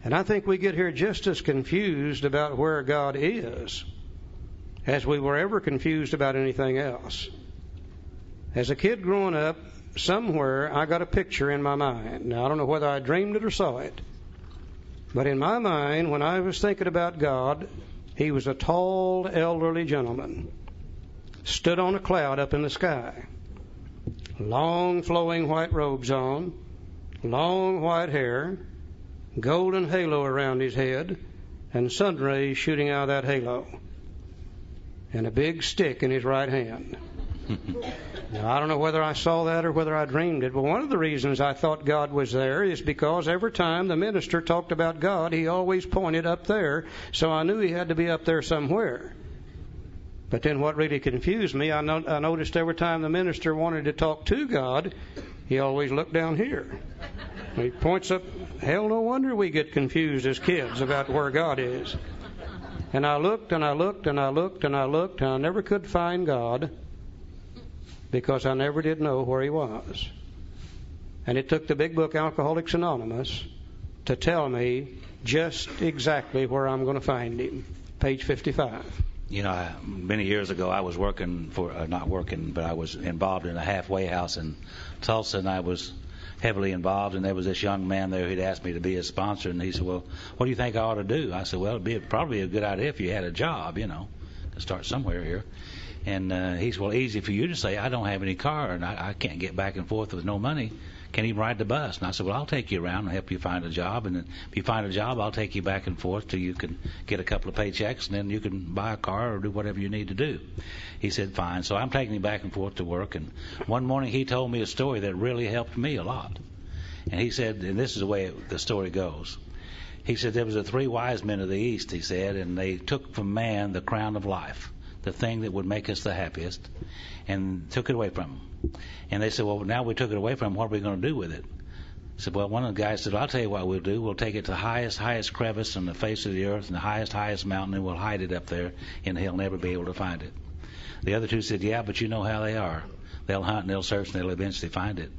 And I think we get here just as confused about where God is as we were ever confused about anything else. As a kid growing up, somewhere I got a picture in my mind. Now, I don't know whether I dreamed it or saw it, but in my mind, when I was thinking about God, He was a tall, elderly gentleman, stood on a cloud up in the sky, long flowing white robes on, long white hair, golden halo around his head, and sun rays shooting out of that halo, and a big stick in his right hand. Now, I don't know whether I saw that or whether I dreamed it, but one of the reasons I thought God was there is because every time the minister talked about God, he always pointed up there, so I knew he had to be up there somewhere. But then what really confused me, I noticed every time the minister wanted to talk to God, he always looked down here. He points up. Hell, no wonder we get confused as kids about where God is. And I looked and I looked and I looked and I looked, and I never could find God because I never did know where He was. And it took the big book Alcoholics Anonymous to tell me just exactly where I'm going to find Him. Page 55. You know, many years ago I was working for, not working, but I was involved in a halfway house in Tulsa, and I was heavily involved, and there was this young man there who'd asked me to be his sponsor, and he said, well, what do you think I ought to do? I said, well, it'd probably a good idea if you had a job, you know, to start somewhere here. And he said, well, easy for you to say, I don't have any car, and I can't get back and forth with no money. Can't even ride the bus. And I said, well, I'll take you around and help you find a job, and then if you find a job, I'll take you back and forth till you can get a couple of paychecks, and then you can buy a car or do whatever you need to do. He said, fine. So I'm taking him back and forth to work, and one morning he told me a story that really helped me a lot. And he said, and this is the way the story goes. He said there was the 3 wise men of the East, he said, and they took from man the crown of life, the thing that would make us the happiest, and took it away from him. And they said, well, now we took it away from him, what are we going to do with it? I said, well, one of the guys said, I'll tell you what we'll do. We'll take it to the highest crevice on the face of the earth and the highest mountain, and we'll hide it up there, and he'll never be able to find it. The other 2 said, yeah, but you know how they are. They'll hunt and they'll search and they'll eventually find it.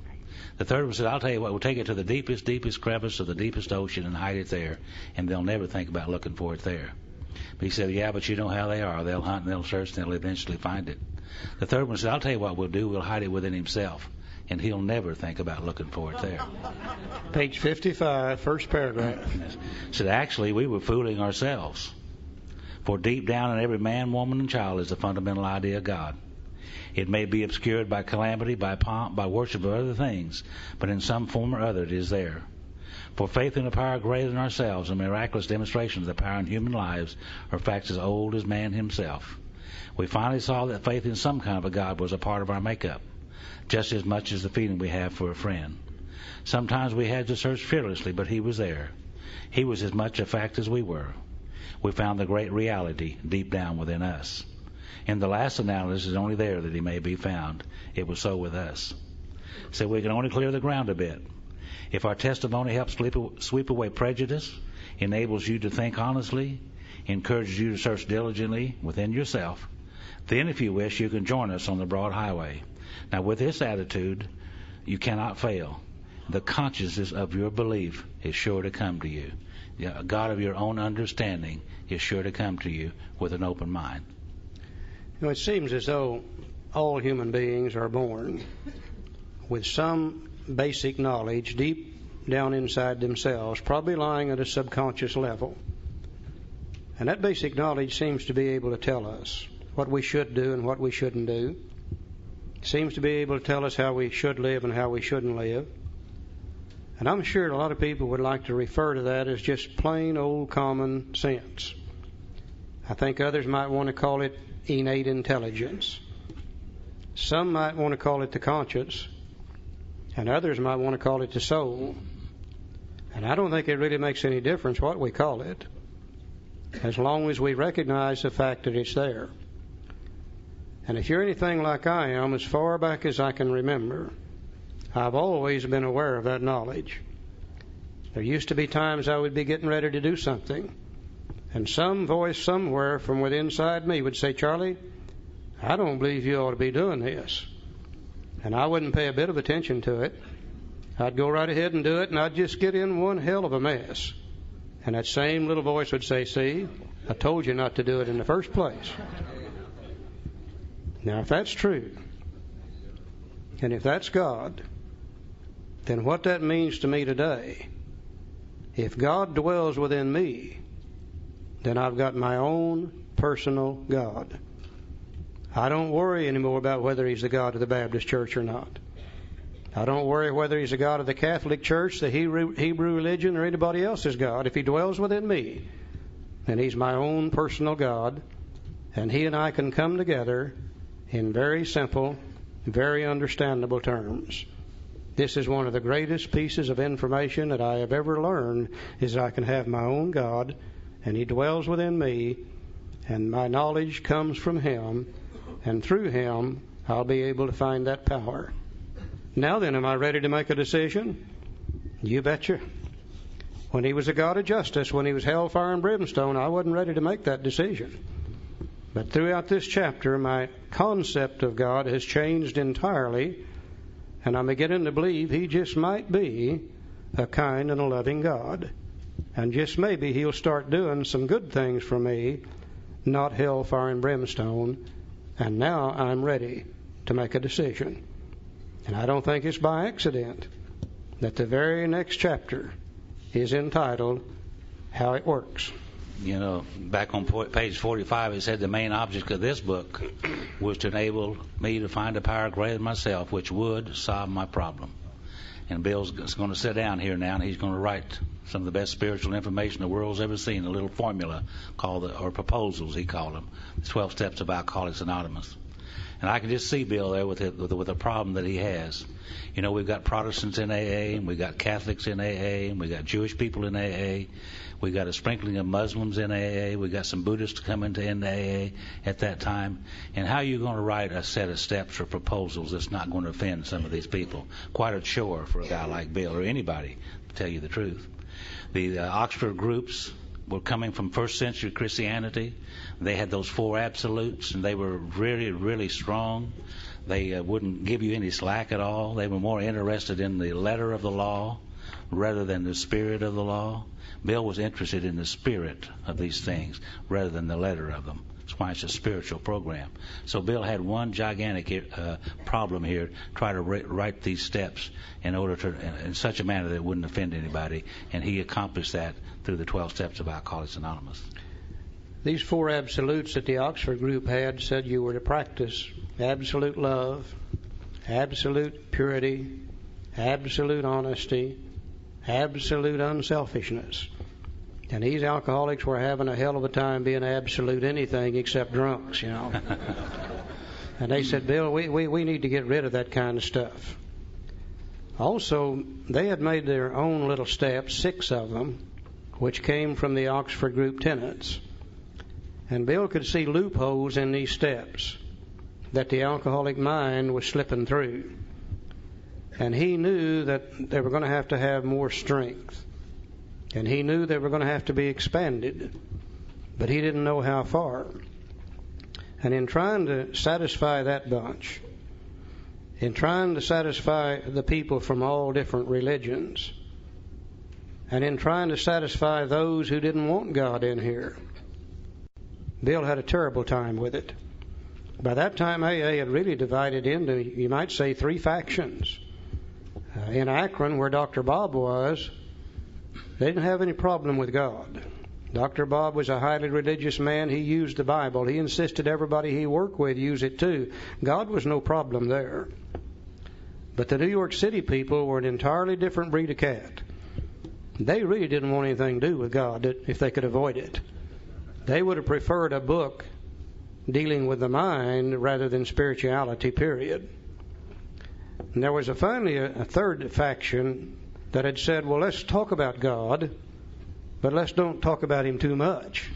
The third one said, I'll tell you what, we'll take it to the deepest crevice of the deepest ocean and hide it there, and they'll never think about looking for it there. But he said, yeah, but you know how they are. They'll hunt and they'll search and they'll eventually find it. The third one said, I'll tell you what we'll do. We'll hide it within himself, and he'll never think about looking for it there. Page 55, first paragraph. Said, actually, we were fooling ourselves. For deep down in every man, woman, and child is the fundamental idea of God. It may be obscured by calamity, by pomp, by worship of other things, but in some form or other it is there. For faith in a power greater than ourselves and miraculous demonstrations of the power in human lives are facts as old as man himself. We finally saw that faith in some kind of a God was a part of our makeup, just as much as the feeling we have for a friend. Sometimes we had to search fearlessly, but He was there. He was as much a fact as we were. We found the great reality deep down within us. In the last analysis, it's only there that He may be found. It was so with us. So we can only clear the ground a bit. If our testimony helps sweep away prejudice, enables you to think honestly, encourages you to search diligently within yourself, then if you wish, you can join us on the broad highway. Now, with this attitude, you cannot fail. The consciousness of your belief is sure to come to you. A God of your own understanding is sure to come to you with an open mind. You know, it seems as though all human beings are born with some basic knowledge deep down inside themselves, probably lying at a subconscious level. And that basic knowledge seems to be able to tell us what we should do and what we shouldn't do. It seems to be able to tell us how we should live and how we shouldn't live. And I'm sure a lot of people would like to refer to that as just plain old common sense. I think others might want to call it innate intelligence. Some might want to call it the conscience, and others might want to call it the soul. And I don't think it really makes any difference what we call it, as long as we recognize the fact that it's there. And if you're anything like I am, as far back as I can remember, I've always been aware of that knowledge. There used to be times I would be getting ready to do something, and some voice somewhere from within inside me would say, Charlie, I don't believe you ought to be doing this. And I wouldn't pay a bit of attention to it. I'd go right ahead and do it, and I'd just get in one hell of a mess. And that same little voice would say, see, I told you not to do it in the first place. Now, if that's true, and if that's God, then what that means to me today, if God dwells within me, then I've got my own personal God. I don't worry anymore about whether He's the God of the Baptist church or not. I don't worry whether He's the God of the Catholic Church, the Hebrew religion, or anybody else's God. If He dwells within me, then He's my own personal God, and He and I can come together in very simple, very understandable terms. This is one of the greatest pieces of information that I have ever learned, is that I can have my own God, and He dwells within me, and my knowledge comes from Him, and through Him I'll be able to find that power. Now then, am I ready to make a decision? You betcha. When He was a God of justice, when He was hellfire and brimstone, I wasn't ready to make that decision. But throughout this chapter, my concept of God has changed entirely, and I'm beginning to believe He just might be a kind and a loving God. And just maybe He'll start doing some good things for me, not hellfire and brimstone. And now I'm ready to make a decision. And I don't think it's by accident that the very next chapter is entitled How It Works. You know, back on page 45, it said the main object of this book was to enable me to find a power greater than myself, which would solve my problem. And Bill's going to sit down here now, and he's going to write some of the best spiritual information the world's ever seen, a little formula called, or proposals he called them, the 12 Steps of Alcoholics Anonymous. And I can just see Bill there with a problem that he has. You know, we've got Protestants in AA, and we've got Catholics in AA, and we've got Jewish people in AA. We've got a sprinkling of Muslims in AA. We've got some Buddhists come into AA at that time. And how are you going to write a set of steps or proposals that's not going to offend some of these people? Quite a chore for a guy like Bill, or anybody, to tell you the truth. The Oxford groups were coming from first century Christianity. They had those 4 absolutes, and they were really, really strong. They wouldn't give you any slack at all. They were more interested in the letter of the law rather than the spirit of the law. Bill was interested in the spirit of these things rather than the letter of them. That's why it's a spiritual program. So Bill had one gigantic problem here, try to write these steps in order to, in such a manner that it wouldn't offend anybody, and he accomplished that through the 12 Steps of Alcoholics Anonymous. These 4 absolutes that the Oxford group had said you were to practice absolute love, absolute purity, absolute honesty, absolute unselfishness. And these alcoholics were having a hell of a time being absolute anything except drunks, you know. And they said, Bill, we need to get rid of that kind of stuff. Also, they had made their own little steps, 6 of them, which came from the Oxford group tenets. And Bill could see loopholes in these steps that the alcoholic mind was slipping through. And he knew that they were going to have more strength. And he knew they were going to have to be expanded. But he didn't know how far. And in trying to satisfy that bunch, in trying to satisfy the people from all different religions, and in trying to satisfy those who didn't want God in here, Bill had a terrible time with it. By that time, AA had really divided into, you might say, 3 factions. In Akron, where Dr. Bob was, they didn't have any problem with God. Dr. Bob was a highly religious man. He used the Bible. He insisted everybody he worked with use it too. God was no problem there. But the New York City people were an entirely different breed of cat. They really didn't want anything to do with God if they could avoid it. They would have preferred a book dealing with the mind rather than spirituality, period. And there was finally a third faction that had said, well, let's talk about God, but let's don't talk about Him too much.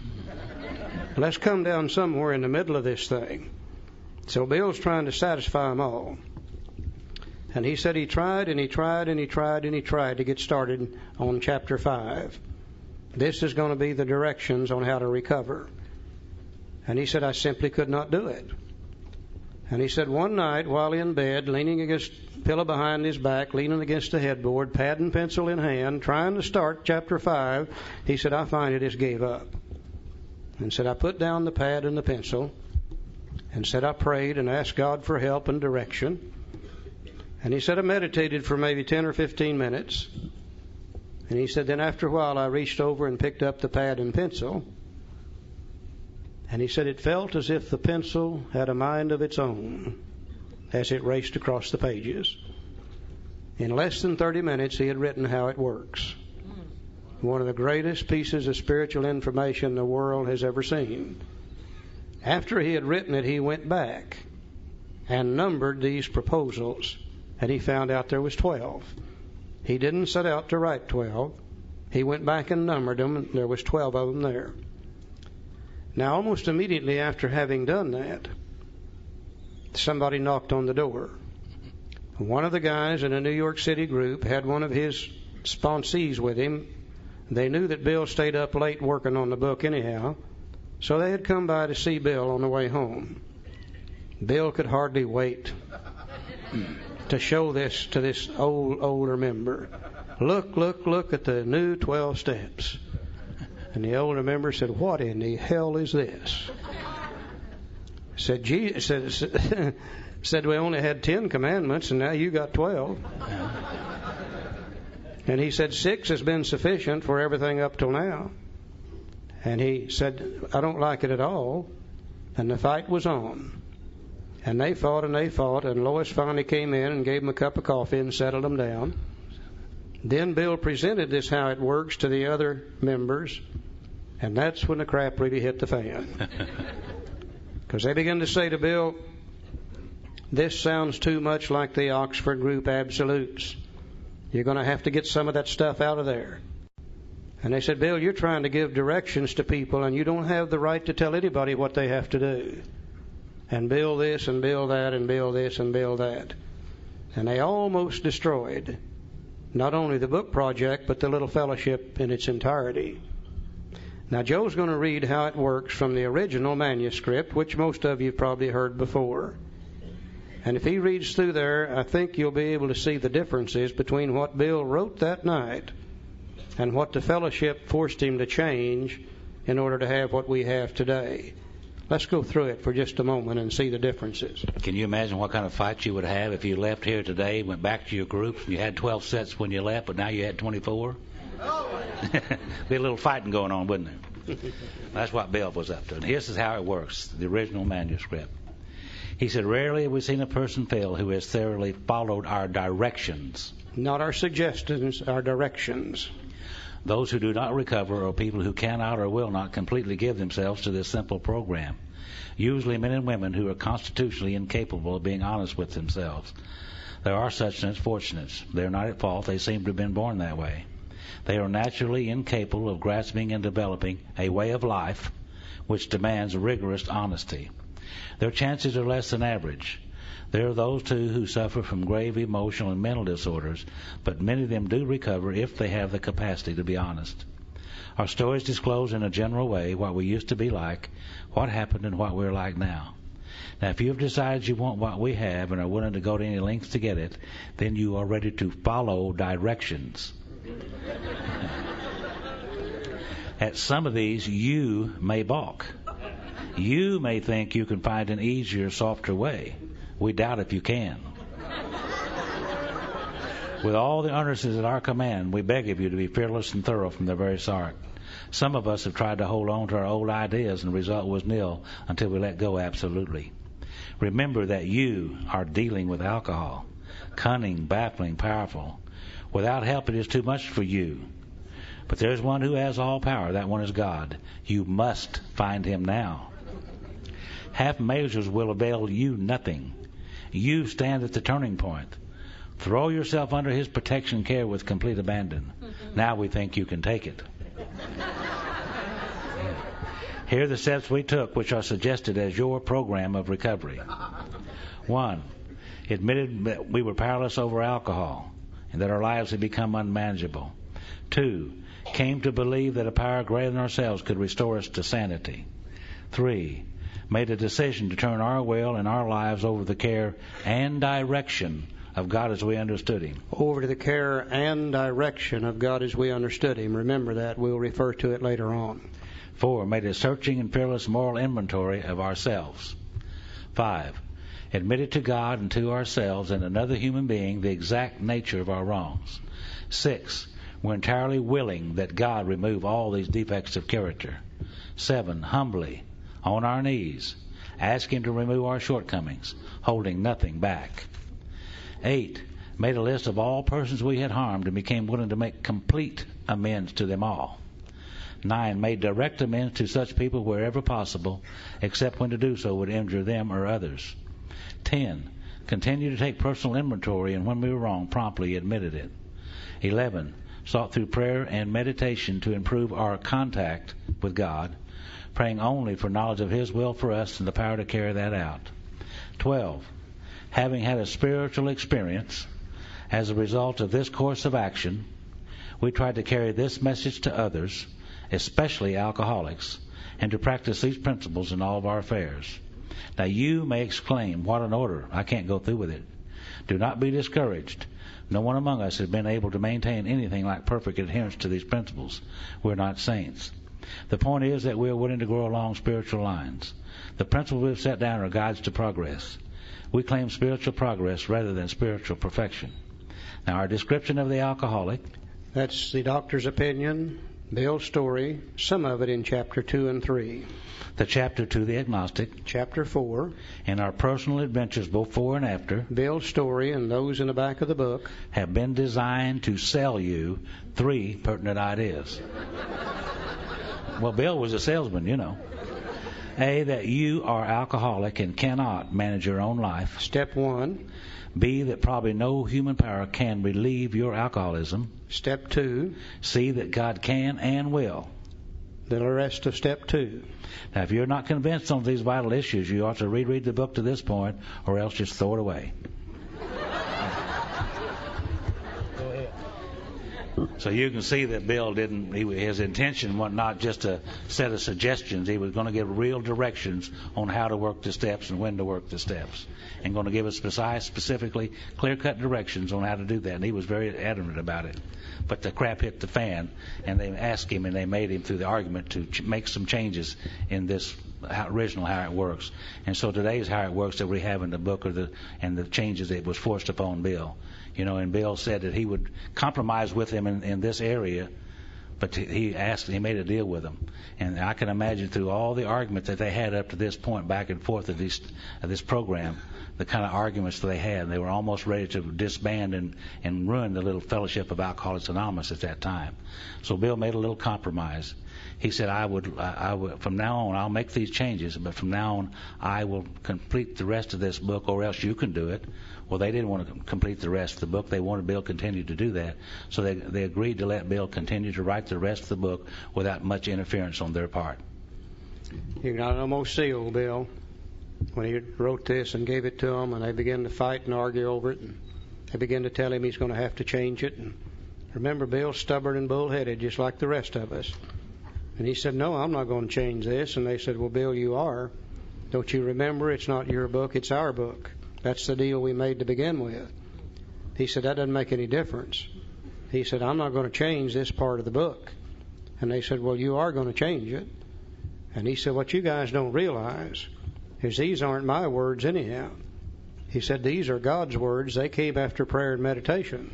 Let's come down somewhere in the middle of this thing. So Bill's trying to satisfy them all. And he said he tried and he tried and he tried and he tried to get started on chapter 5. This is going to be the directions on how to recover. And he said, I simply could not do it. And he said one night while in bed, leaning against the pillow behind his back, leaning against the headboard, pad and pencil in hand, trying to start chapter 5, he said, I finally just gave up. And said, I put down the pad and the pencil, and said, I prayed and asked God for help and direction. And he said, I meditated for maybe 10 or 15 minutes. And he said, then after a while I reached over and picked up the pad and pencil. And he said it felt as if the pencil had a mind of its own as it raced across the pages. In less than 30 minutes, he had written How It Works. One of the greatest pieces of spiritual information the world has ever seen. After he had written it, he went back and numbered these proposals, and he found out there was 12. He didn't set out to write 12. He went back and numbered them, and there was 12 of them there. Now, almost immediately after having done that, somebody knocked on the door. One of the guys in a New York City group had one of his sponsees with him. They knew that Bill stayed up late working on the book anyhow, so they had come by to see Bill on the way home. Bill could hardly wait to show this to this older member. Look at the new 12 steps. And the older member said, what in the hell is this? Said we only had 10 commandments and now you got 12. And he said 6 has been sufficient for everything up till now. And he said, I don't like it at all. And the fight was on. And they fought, and Lois finally came in and gave them a cup of coffee and settled them down. Then Bill presented this How It Works to the other members, and that's when the crap really hit the fan. Because they began to say to Bill, this sounds too much like the Oxford Group Absolutes. You're going to have to get some of that stuff out of there. And they said, Bill, you're trying to give directions to people, and you don't have the right to tell anybody what they have to do. And build this and build that and build this and build that. And they almost destroyed not only the book project, but the little fellowship in its entirety. Now, Joe's going to read How It Works from the original manuscript, which most of you have probably heard before. And if he reads through there, I think you'll be able to see the differences between what Bill wrote that night and what the fellowship forced him to change in order to have what we have today. Let's go through it for just a moment and see the differences. Can you imagine what kind of fight you would have if you left here today, went back to your groups, and you had 12 sets when you left, but now you had 24? Be a little fighting going on, wouldn't there? That's what Bill was up to. And here's how it works, the original manuscript. He said, rarely have we seen a person fail who has thoroughly followed our directions. Not our suggestions, our directions. Those who do not recover are people who cannot or will not completely give themselves to this simple program. Usually men and women who are constitutionally incapable of being honest with themselves. There are such unfortunates. They are not at fault. They seem to have been born that way. They are naturally incapable of grasping and developing a way of life which demands rigorous honesty. Their chances are less than average. There are those, too, who suffer from grave emotional and mental disorders, but many of them do recover if they have the capacity to be honest. Our stories disclose in a general way what we used to be like, what happened, and what we're like now. Now, if you have decided you want what we have and are willing to go to any lengths to get it, then you are ready to follow directions. At some of these, you may balk. You may think you can find an easier, softer way. We doubt if you can. With all the earnestness at our command, we beg of you to be fearless and thorough from the very start. Some of us have tried to hold on to our old ideas, and the result was nil until we let go absolutely. Remember that you are dealing with alcohol. Cunning, baffling, powerful. Without help, it is too much for you. But there's one who has all power. That one is God. You must find him now. Half measures will avail you nothing. You stand at the turning point. Throw yourself under his protection care with complete abandon. Now we think you can take it. Here are the steps we took, which are suggested as your program of recovery. 1. Admitted that we were powerless over alcohol and that our lives had become unmanageable. 2. Came to believe that a power greater than ourselves could restore us to sanity. 3. made a decision to turn our will and our lives over to the care and direction of God as we understood Him. Over to the care and direction of God as we understood Him. Remember that. We'll refer to it later on. 4, made a searching and fearless moral inventory of ourselves. 5, admitted to God and to ourselves and another human being the exact nature of our wrongs. 6, we're entirely willing that God remove all these defects of character. 7, humbly, on our knees, ask Him to remove our shortcomings, holding nothing back. 8, made a list of all persons we had harmed and became willing to make complete amends to them all. 9, made direct amends to such people wherever possible, except when to do so would injure them or others. 10, continued to take personal inventory, and when we were wrong, promptly admitted it. 11, sought through prayer and meditation to improve our contact with God, praying only for knowledge of His will for us and the power to carry that out. 12, having had a spiritual experience as a result of this course of action, we tried to carry this message to others, especially alcoholics, and to practice these principles in all of our affairs. Now you may exclaim, what an order, I can't go through with it. Do not be discouraged. No one among us has been able to maintain anything like perfect adherence to these principles. We're not saints. The point is that we're willing to grow along spiritual lines. The principles we've set down are guides to progress. We claim spiritual progress rather than spiritual perfection. Now our description of the alcoholic. That's the doctor's opinion, Bill's story, some of it in chapter 2 and 3. The chapter 2, the agnostic. Chapter 4. And our personal adventures before and after. Bill's story and those in the back of the book. Have been designed to sell you 3 pertinent ideas. Well, Bill was a salesman, you know. A, that you are alcoholic and cannot manage your own life. Step 1. B, that probably no human power can relieve your alcoholism. Step 2. C, that God can and will. The rest of step 2. Now, if you're not convinced on these vital issues, you ought to reread the book to this point, or else just throw it away. So you can see that Bill his intention was not just a set of suggestions. He was going to give real directions on how to work the steps and when to work the steps, and going to give us precise, specifically clear-cut directions on how to do that. And he was very adamant about it. But the crap hit the fan, and they asked him, and they made him through the argument to make some changes in this original how it works. And so today's how it works that we have in the book and the changes that was forced upon Bill. You know, and Bill said that he would compromise with him in this area, but he made a deal with them. And I can imagine through all the argument that they had up to this point, back and forth of this program, the kind of arguments that they had. They were almost ready to disband and ruin the little fellowship of Alcoholics Anonymous at that time. So Bill made a little compromise. He said, I would from now on, I'll make these changes, but from now on, I will complete the rest of this book, or else you can do it. Well, they didn't want to complete the rest of the book. They wanted Bill to continue to do that. So they agreed to let Bill continue to write the rest of the book without much interference on their part. You got almost sealed, Bill, when he wrote this and gave it to them, and they began to fight and argue over it. And they began to tell him he's going to have to change it. And remember, Bill's stubborn and bullheaded, just like the rest of us. And he said, no, I'm not going to change this. And they said, well, Bill, you are. Don't you remember? It's not your book, it's our book. That's the deal we made to begin with. He said, that doesn't make any difference. He said, I'm not going to change this part of the book. And they said, well, you are going to change it. And he said, what you guys don't realize is these aren't my words anyhow. He said, these are God's words. They came after prayer and meditation.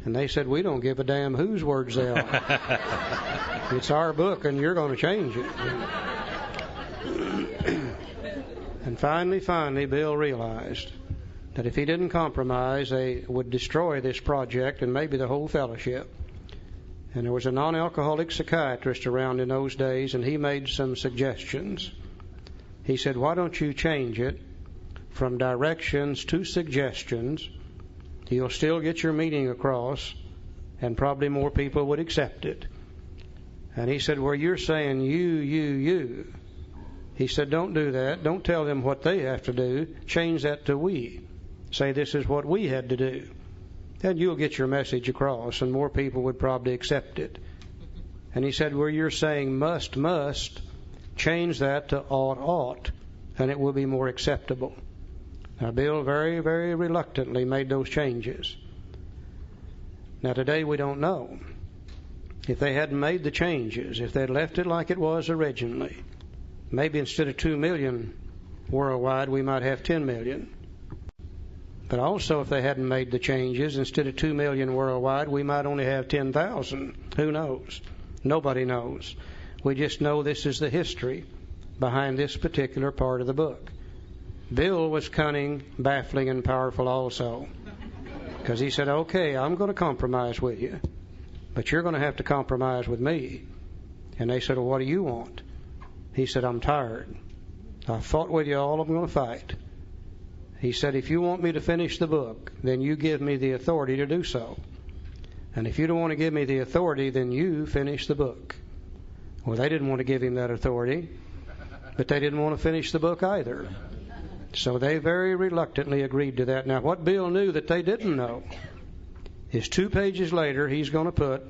And they said, we don't give a damn whose words they are. It's our book, and you're going to change it. And finally, Bill realized that if he didn't compromise, they would destroy this project and maybe the whole fellowship. And there was a non-alcoholic psychiatrist around in those days, and he made some suggestions. He said, why don't you change it from directions to suggestions? You'll still get your meaning across, and probably more people would accept it. And he said, well, you're saying you. He said, don't do that. Don't tell them what they have to do. Change that to we. Say this is what we had to do. Then you'll get your message across, and more people would probably accept it. And he said, well, you're saying must, change that to ought, and it will be more acceptable. Now, Bill very, very reluctantly made those changes. Now, today we don't know. If they hadn't made the changes, if they'd left it like it was originally, maybe instead of 2 million worldwide, we might have 10 million. But also, if they hadn't made the changes, instead of 2 million worldwide, we might only have 10,000. Who knows? Nobody knows. We just know this is the history behind this particular part of the book. Bill was cunning, baffling, and powerful also. Because he said, okay, I'm going to compromise with you, but you're going to have to compromise with me. And they said, well, what do you want? He said, I'm tired. I fought with you all I'm going to fight. He said, if you want me to finish the book, then you give me the authority to do so. And if you don't want to give me the authority, then you finish the book. Well, they didn't want to give him that authority, but they didn't want to finish the book either. So they very reluctantly agreed to that. Now, what Bill knew that they didn't know is 2 pages later, he's going to put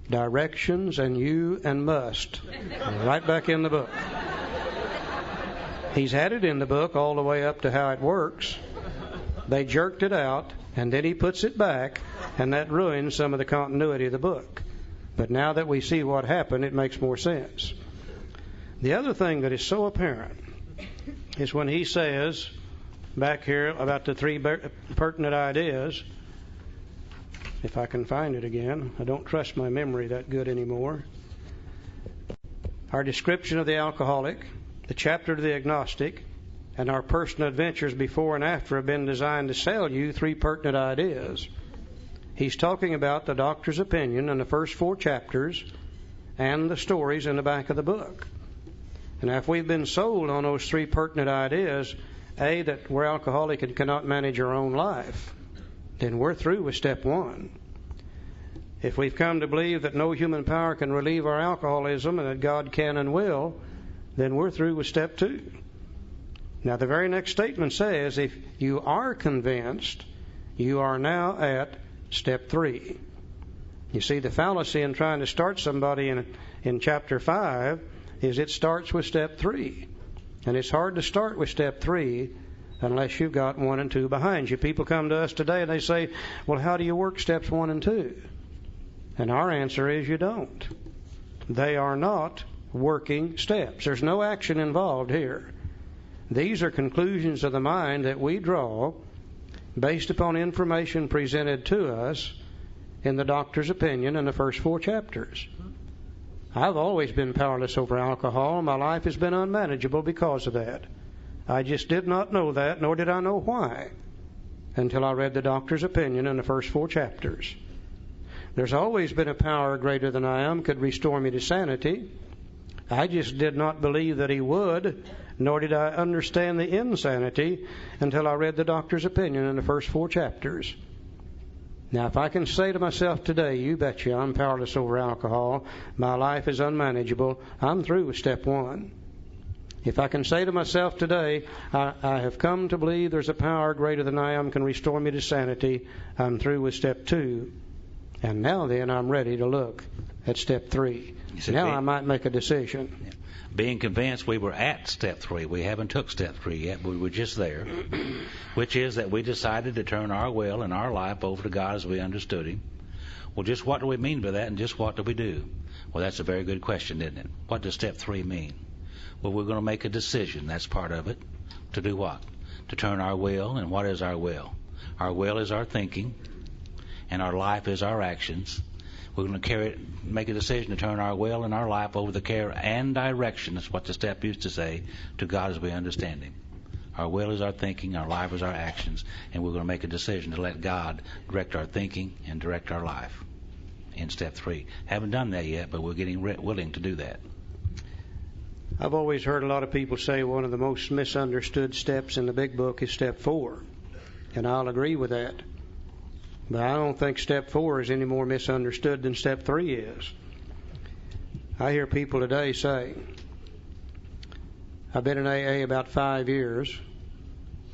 directions and you and must right back in the book. He's had it in the book all the way up to how it works. They jerked it out, and then he puts it back, and that ruins some of the continuity of the book. But now that we see what happened, it makes more sense. The other thing that is so apparent is when he says back here about the 3 pertinent ideas. If I can find it again. I don't trust my memory that good anymore. Our description of the alcoholic, the chapter to the agnostic, and our personal adventures before and after have been designed to sell you 3 pertinent ideas. He's talking about the doctor's opinion in the first 4 chapters and the stories in the back of the book. And if we've been sold on those 3 pertinent ideas, A, that we're alcoholic and cannot manage our own life, then we're through with step 1. If we've come to believe that no human power can relieve our alcoholism and that God can and will, then we're through with step 2. Now, the very next statement says, if you are convinced, you are now at step 3. You see, the fallacy in trying to start somebody in chapter 5 is it starts with step 3. And it's hard to start with step 3 unless you've got 1 and 2 behind you. People come to us today and they say, well, how do you work steps 1 and 2? And our answer is you don't. They are not working steps. There's no action involved here. These are conclusions of the mind that we draw based upon information presented to us in the doctor's opinion in the first 4 chapters. I've always been powerless over alcohol. My life has been unmanageable because of that. I just did not know that, nor did I know why, until I read the doctor's opinion in the first 4 chapters. There's always been a power greater than I am could restore me to sanity. I just did not believe that he would, nor did I understand the insanity until I read the doctor's opinion in the first 4 chapters. Now, if I can say to myself today, you betcha I'm powerless over alcohol, my life is unmanageable, I'm through with step 1. If I can say to myself today, I have come to believe there's a power greater than I am can restore me to sanity, I'm through with step 2. And now then, I'm ready to look at step 3. Now I might make a decision. Yeah. Being convinced we were at step 3. We haven't took step 3 yet. We were just there, which is that we decided to turn our will and our life over to God as we understood Him. Well, just what do we mean by that, and just what do we do? Well, that's a very good question, isn't it? What does step 3 mean? Well, we're going to make a decision. That's part of it. To do what? To turn our will. And what is our will? Our will is our thinking, and our life is our actions. We're going to make a decision to turn our will and our life over the care and direction, that's what the step used to say, to God as we understand Him. Our will is our thinking, our life is our actions, and we're going to make a decision to let God direct our thinking and direct our life in step 3. Haven't done that yet, but we're getting willing to do that. I've always heard a lot of people say one of the most misunderstood steps in the big book is step 4, and I'll agree with that. But I don't think step 4 is any more misunderstood than step 3 is. I hear people today say, I've been in AA about 5 years.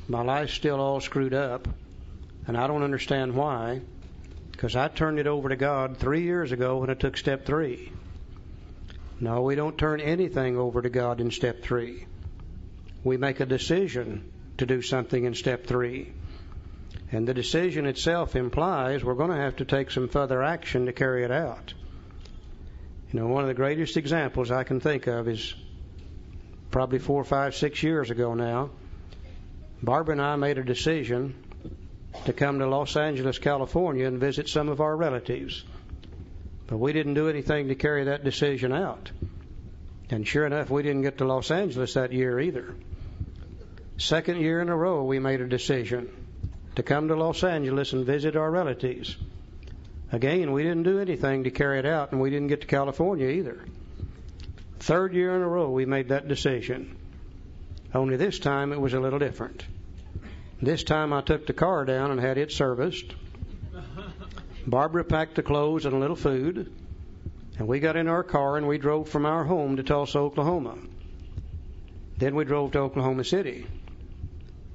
My life's still all screwed up, and I don't understand why, because I turned it over to God 3 years ago when I took step 3. No, we don't turn anything over to God in step 3. We make a decision to do something in step 3. And the decision itself implies we're going to have to take some further action to carry it out. You know, one of the greatest examples I can think of is probably 4, 5, 6 years ago now. Barbara and I made a decision to come to Los Angeles, California and visit some of our relatives. But we didn't do anything to carry that decision out. And sure enough, we didn't get to Los Angeles that year either. Second year in a row, we made a decision to come to Los Angeles and visit our relatives. Again, we didn't do anything to carry it out, and we didn't get to California either. Third year in a row, we made that decision. Only this time it was a little different. This time I took the car down and had it serviced. Barbara packed the clothes and a little food, and we got in our car and we drove from our home to Tulsa, Oklahoma. Then we drove to Oklahoma City.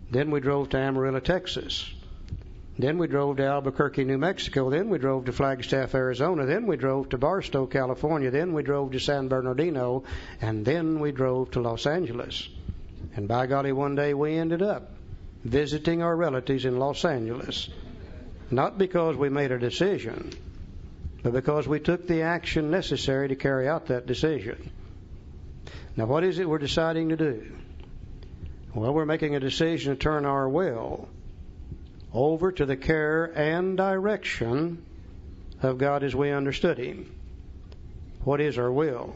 Then we drove to Amarillo, Texas. Then we drove to Albuquerque, New Mexico. Then we drove to Flagstaff, Arizona. Then we drove to Barstow, California. Then we drove to San Bernardino. And then we drove to Los Angeles. And by golly, one day we ended up visiting our relatives in Los Angeles. Not because we made a decision, but because we took the action necessary to carry out that decision. Now, what is it we're deciding to do? Well, we're making a decision to turn our will over to the care and direction of God as we understood Him. What is our will?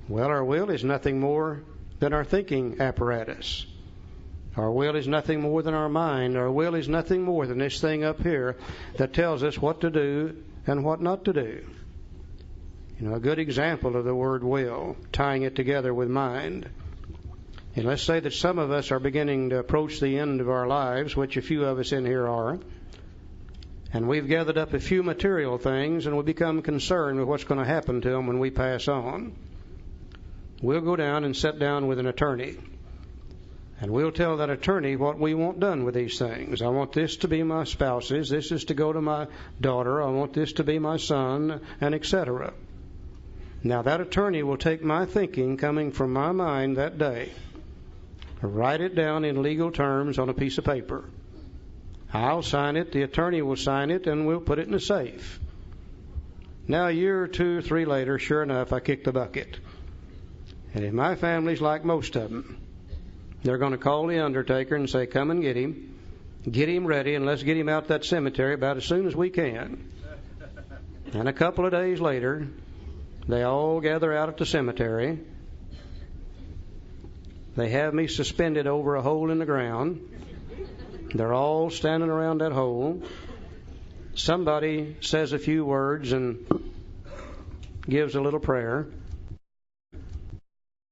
Well, our will is nothing more than our thinking apparatus. Our will is nothing more than our mind. Our will is nothing more than this thing up here that tells us what to do and what not to do. You know, a good example of the word will, tying it together with mind. And let's say that some of us are beginning to approach the end of our lives, which a few of us in here are, and we've gathered up a few material things and we become concerned with what's going to happen to them when we pass on. We'll go down and sit down with an attorney. And we'll tell that attorney what we want done with these things. I want this to be my spouse's. This is to go to my daughter. I want this to be my son, and etc. Now, that attorney will take my thinking coming from my mind that day, write it down in legal terms on a piece of paper. I'll sign it, the attorney will sign it, and we'll put it in a safe. Now, a year or 2 or 3 later, sure enough, I kick the bucket. And if my family's like most of them, they're going to call the undertaker and say, come and get him ready, and let's get him out that cemetery about as soon as we can. And a couple of days later, they all gather out at the cemetery. They have me suspended over a hole in the ground. They're all standing around that hole. Somebody says a few words and gives a little prayer.